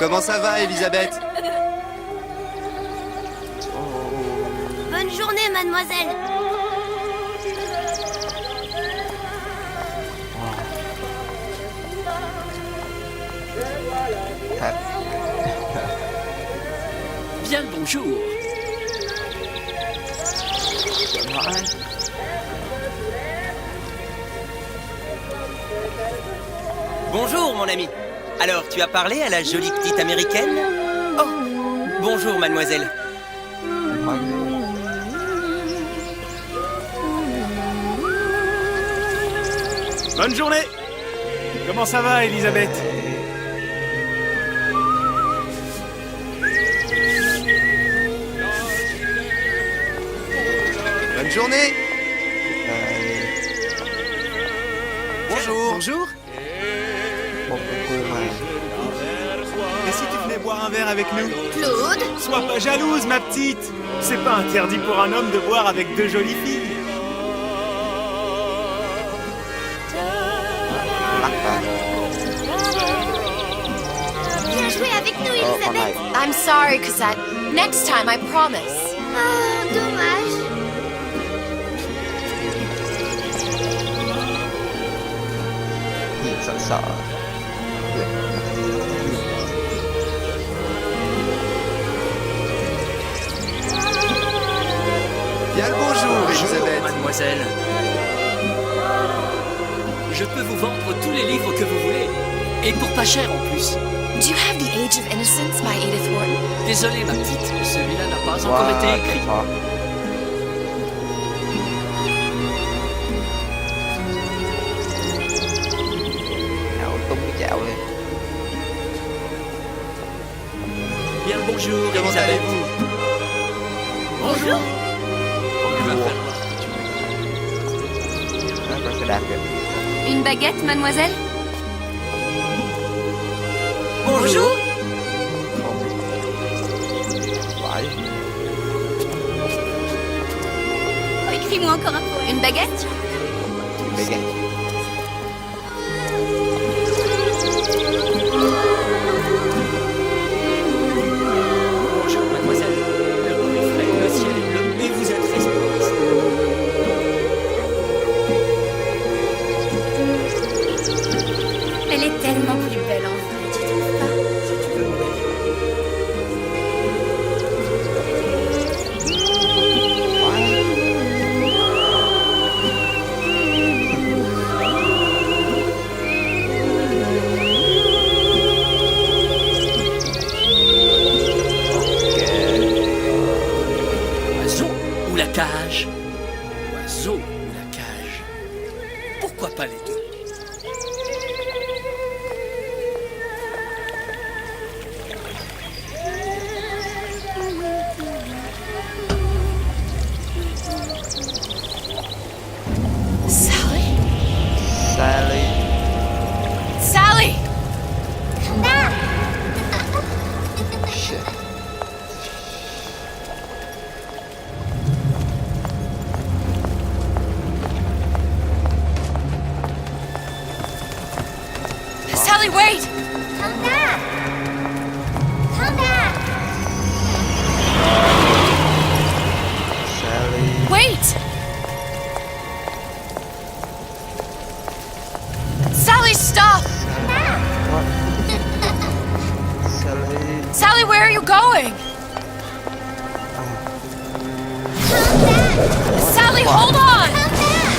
Comment ça va, Elisabeth? Bonne journée, mademoiselle. Bien le bonjour. Bonjour, mon ami. Alors, tu as parlé à la jolie petite américaine? Oh, bonjour, mademoiselle. Bonne journée. Comment ça va, Elisabeth? Bonne journée. Bonjour. Bonjour. Et si tu venais boire un verre avec nous? Claude? Sois pas jalouse, ma petite. C'est pas interdit pour un homme de boire avec deux jolies filles. Viens jouer avec nous, Elisabeth. I'm sorry, Cosette. Next time, I promise. Oh, dommage. Bien le bonjour, Elisabeth. Mademoiselle. Je peux vous vendre tous les livres que vous voulez. Et pour pas cher en plus. Do you have The Age of Innocence by Edith Wharton? Désolé ma petite, celui-là n'a pas encore été écrit. Bien le bonjour, Comment Elisabeth. allez-vous? Bonjour. Tu vas faire Une baguette, mademoiselle? Bonjour. Oh, écris-moi encore un poème. Une baguette? Bonjour, mademoiselle. Le bruit frais, le ciel est bleu, mais vous êtes respectueuse. Elle est tellement plus belle en vrai, tu trouves pas? Si tu veux mon avis. Oiseau ou la cage? Oiseau ou la cage? Pourquoi pas les deux? Sally? Sally! Sally, wait! Come back. Come back. Wait! Sally, stop! Sally, where are you going? Sally, hold on! Come back.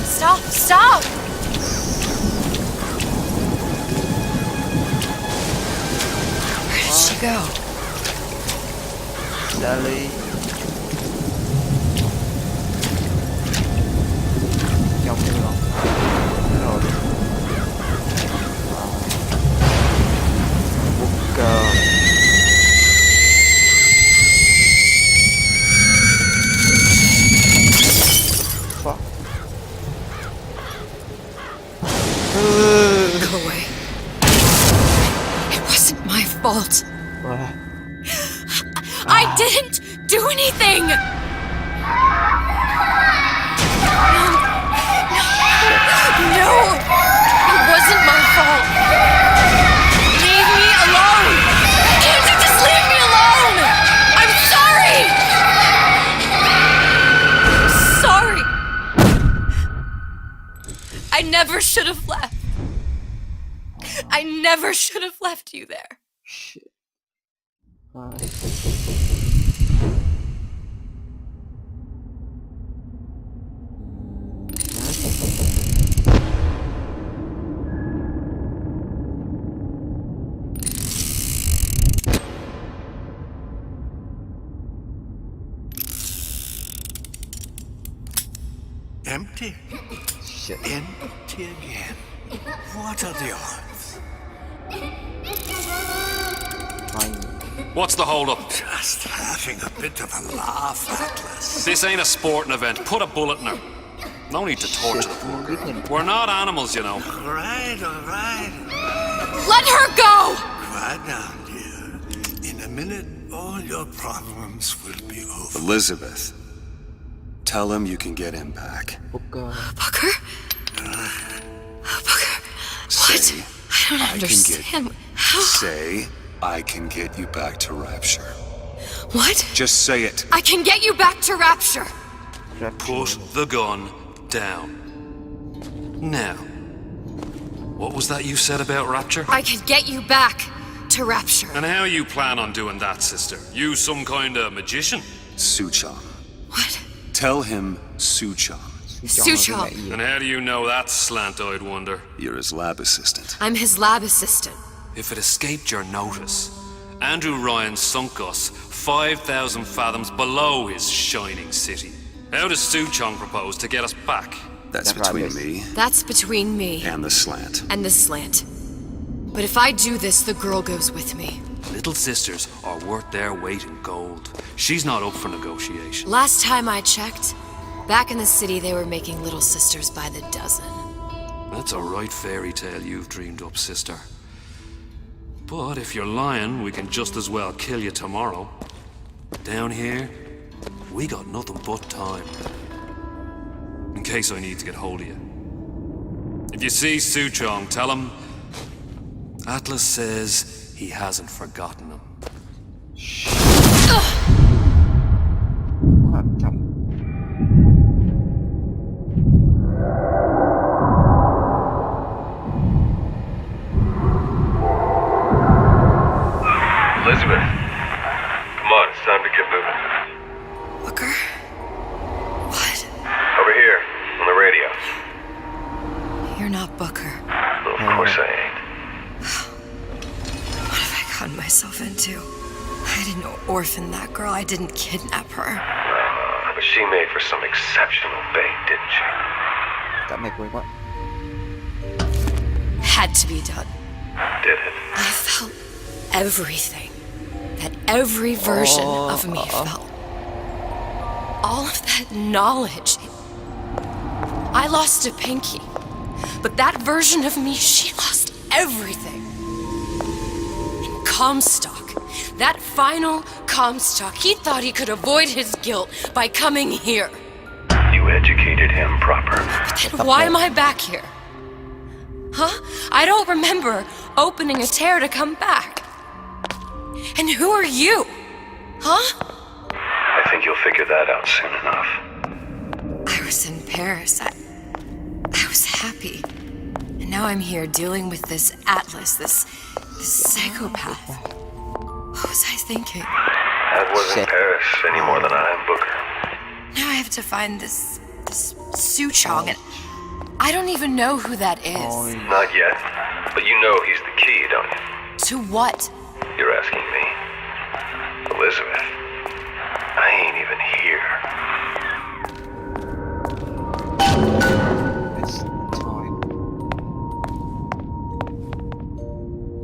Stop, stop! Where did she go? Go away. It wasn't my fault. fault. Wah. I didn't do anything! No, it wasn't my fault. Leave me alone! Can't you just leave me alone? I'm sorry! Sorry. I never should have left. I never should have left you there. Shit. Wah. Empty? Shit. Empty again. What are the odds? Fine. What's the hold-up? Just having a bit of a laugh, Atlas. This ain't a sporting event. Put a bullet in her. No need to torture the poor We girl. can. We're not animals, you know. All right. Let her go! Quiet down, dear. In a minute, all your problems will be over. Elizabeth, tell him you can get him back. Buka. Booker? Booker, Say, what? I don't I can understand. get. How? Say, I can get you back to Rapture. What? Just say it. I can get you back to Rapture. Put the gun down. Now, what was that you said about Rapture? I can get you back to Rapture. And how you plan on doing that, sister? You some kind of magician? Suchong. What? Tell him Suchong. Suchong. And how do you know that, slant-eyed wonder? You're his lab assistant. I'm his lab assistant. If it escaped your notice, Andrew Ryan sunk us 5,000 fathoms below his shining city. How does Suchong propose to get us back? That's That's between obvious. me That's between me and the slant. and the slant. But if I do this, the girl goes with me. Little sisters are worth their weight in gold. She's not up for negotiation. Last time I checked, back in the city they were making little sisters by the dozen. That's a right fairy tale you've dreamed up, sister. But if you're lying, we can just as well kill you tomorrow. Down here, we got nothing but time. In case I need to get hold of you. If you see Suchong, tell him Atlas says he hasn't forgotten him. What? Come. Elizabeth, come on, it's time to get moving. Booker? What? Over here, on the radio. You're not Booker. Well, of course I ain't. What have I gotten myself into? I didn't orphan that girl. I didn't kidnap her. But she made for some exceptional bait, didn't she? That make way what? Had to be done. Did it? I felt everything that every version of me felt. All of that knowledge. I lost a pinky, but that version of me, she lost everything. And Comstock, that final Comstock, he thought he could avoid his guilt by coming here. You educated him proper. But then why am I back here? Huh? I don't remember opening a tear to come back. And who are you? Huh? I think you'll figure that out soon enough. I was in Paris. I was happy. And now I'm here dealing with this Atlas, this psychopath. What was I thinking? That wasn't Paris any more than I'm Booker. Now I have to find this Suchong, and I don't even know who that is. Not yet, but you know he's the key, don't you? To what? You're asking me. Elizabeth, I ain't even here. It's time.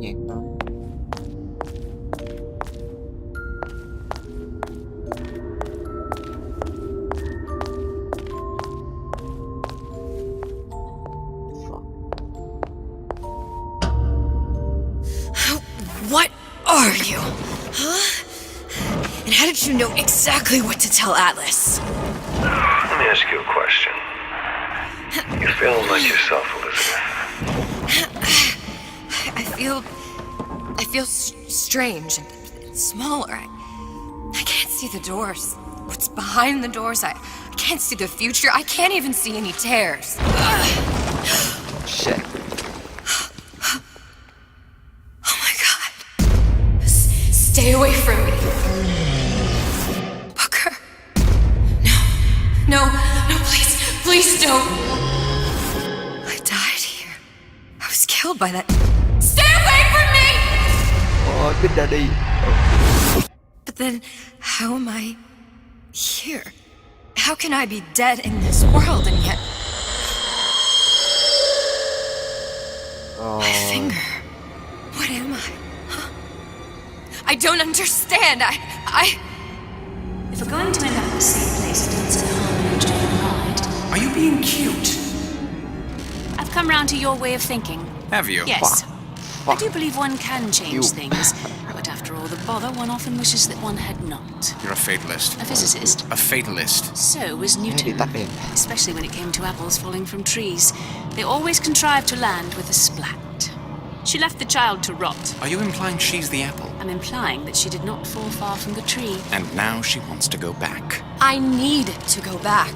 Yeah, no. What? are you? Huh? And how did you know exactly what to tell Atlas? Let me ask you a question. You feeling like yourself, Elizabeth? I feel strange and smaller. I can't see the doors. What's behind the doors? I can't see the future. I can't even see any tears. Shit. Oh my god. Stay away from me. Booker. No, please don't. I died here. I was killed by that. Stay away from me! Oh, good daddy. But then, how am I here? How can I be dead in this world and yet... My finger. What am I? Huh? I don't understand. If we're going to end up in the same place and dance in harmony and enjoy the ride... Are you being cute? I've come round to your way of thinking. Have you? Yes. I do believe one can change things, but after all the bother, one often wishes that one had not. You're a fatalist. A physicist. A fatalist. So was Newton. Especially when it came to apples falling from trees. They always contrived to land with a splat. She left the child to rot. Are you implying she's the apple? I'm implying that she did not fall far from the tree. And now she wants to go back. I need to go back.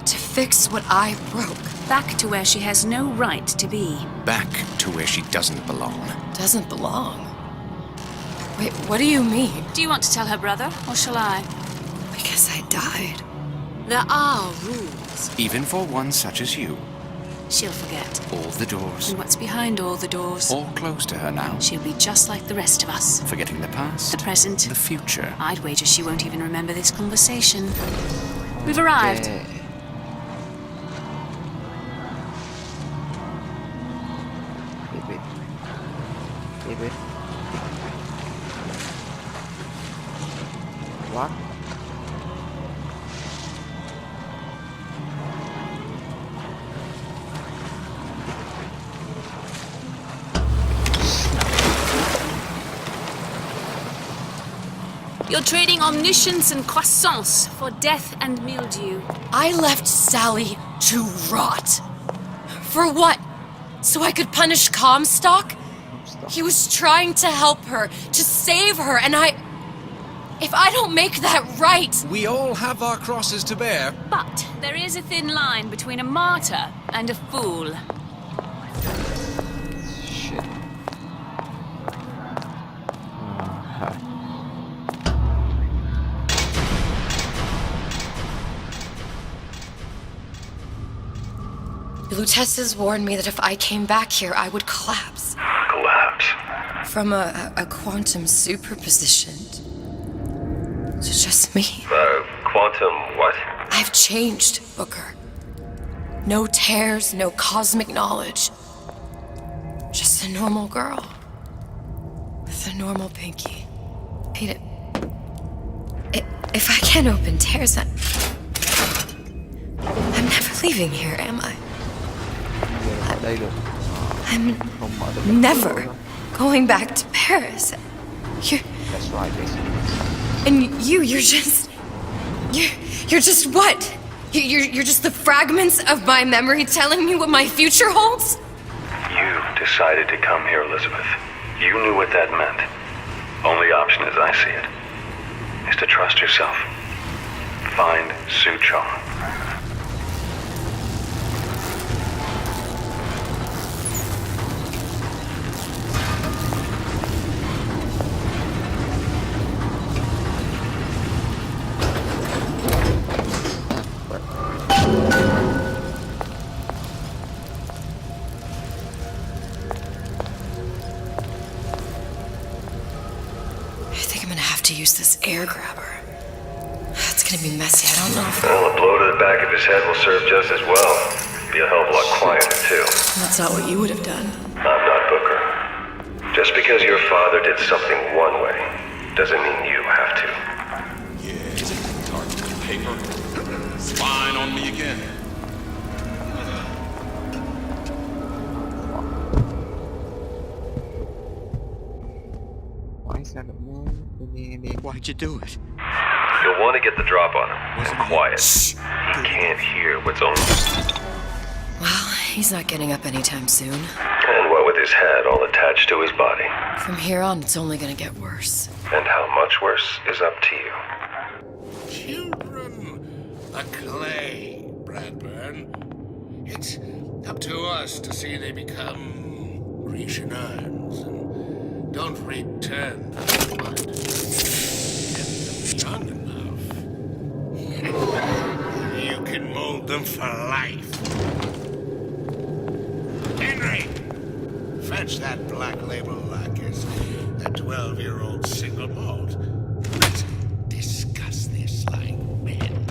To fix what I broke. Back to where she has no right to be. Back to where she doesn't belong. Doesn't belong? Wait, what do you mean? Do you want to tell her brother, or shall I? Because I died. There are rules. Even for one such as you. She'll forget. All the doors. And what's behind all the doors? All closed to her now. She'll be just like the rest of us. Forgetting the past. The present. The future. I'd wager she won't even remember this conversation. We've arrived. Yeah. Wait. What? You're trading omniscience and croissance for death and mildew. I left Sally to rot. For what? So I could punish Comstock? He was trying to help her, to save her, and if I don't make that right... We all have our crosses to bear. But there is a thin line between a martyr and a fool. Shit. Lutessa's warned me that if I came back here, I would collapse. Collapse? From a quantum superposition to just me. Quantum what? I've changed, Booker. No tears, no cosmic knowledge. Just a normal girl. With a normal pinky. Wait, if I can't open tears, I'm never leaving here, am I? I'm never going back to Paris. That's right, basically. And you're just what? You're just the fragments of my memory telling me what my future holds? You decided to come here, Elizabeth. You knew what that meant. Only option as I see it is to trust yourself. Find Suchong. Use this air grabber. It's gonna be messy. I don't know if... Well, a blow to the back of his head will serve just as well. Be a hell of a lot quieter, too. That's not what you would have done. I'm not Booker. Just because your father did something one way, doesn't mean you have to. Yeah, is it dark paper? Spine on me again. Why'd you do it? You'll want to get the drop on him. And quiet. He can't hear what's on him. Well, he's not getting up anytime soon. And what with his head all attached to his body. From here on, it's only gonna get worse. And how much worse is up to you. Children, the clay, Bradburn. It's up to us to see they become Grecian urns and don't return to the mud. Get them young enough. You can mold them for life. Henry, fetch that black label lacquers, that 12-year-old single malt. Let's discuss this like men.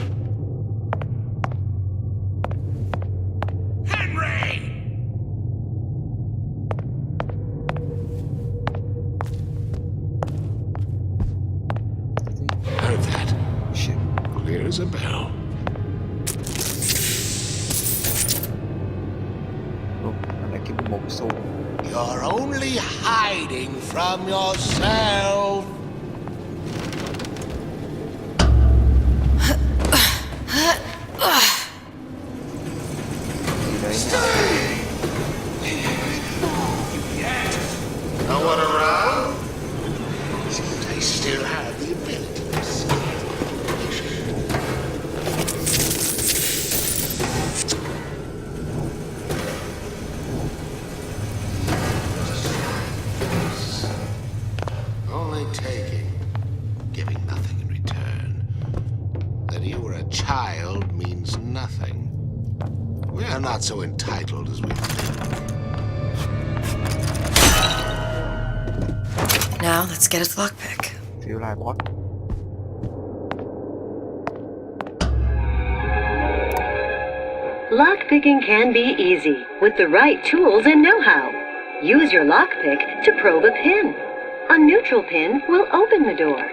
Henry! Heard that? Shit. Clear as a bell. You're only hiding from yourself. No one around? Seems I still have the ability to see. Only taking, giving nothing in return. That you were a child means nothing. We are not so entitled as we think. Now, let's get its lockpick. Feel like what? Lockpicking can be easy with the right tools and know-how. Use your lockpick to probe a pin. A neutral pin will open the door.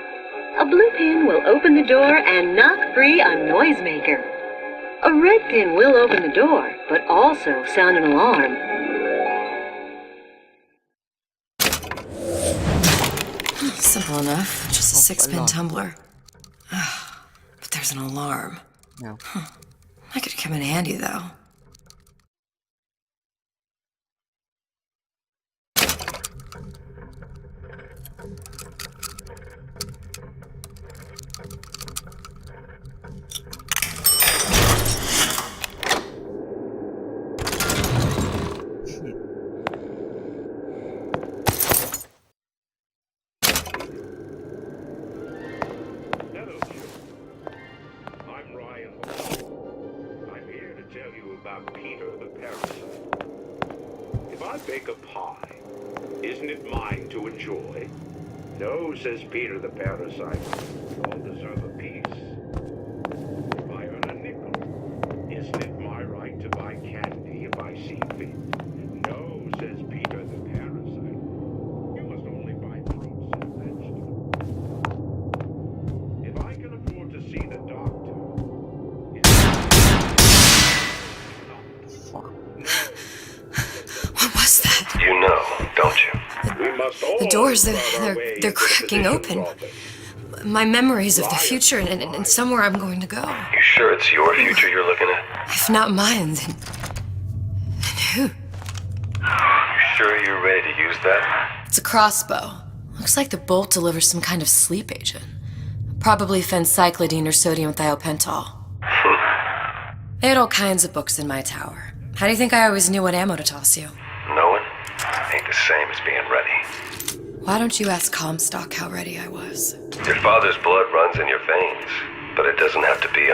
A blue pin will open the door and knock free a noisemaker. A red pin will open the door, but also sound an alarm. Simple enough. Just a 6-pin tumbler. But there's an alarm. No. That could come in handy, though. About Peter the parasite. If I bake a pie, isn't it mine to enjoy? No, says Peter the parasite. We all deserve a piece. If I earn a nickel, isn't it my right to buy candy if I see fit? No, says Peter the parasite. You must only buy fruits and vegetables. If I can afford to see the doctor, What was that? You know, don't you? The doors, they're cracking open. My memories of the future and somewhere I'm going to go. You sure it's your future you're looking at? If not mine, then who? You sure you're ready to use that? It's a crossbow. Looks like the bolt delivers some kind of sleep agent. Probably phencyclidine or sodium thiopental. They had all kinds of books in my tower. How do you think I always knew what ammo to toss you? Knowing ain't the same as being ready. Why don't you ask Comstock how ready I was? Your father's blood runs in your veins, but it doesn't have to be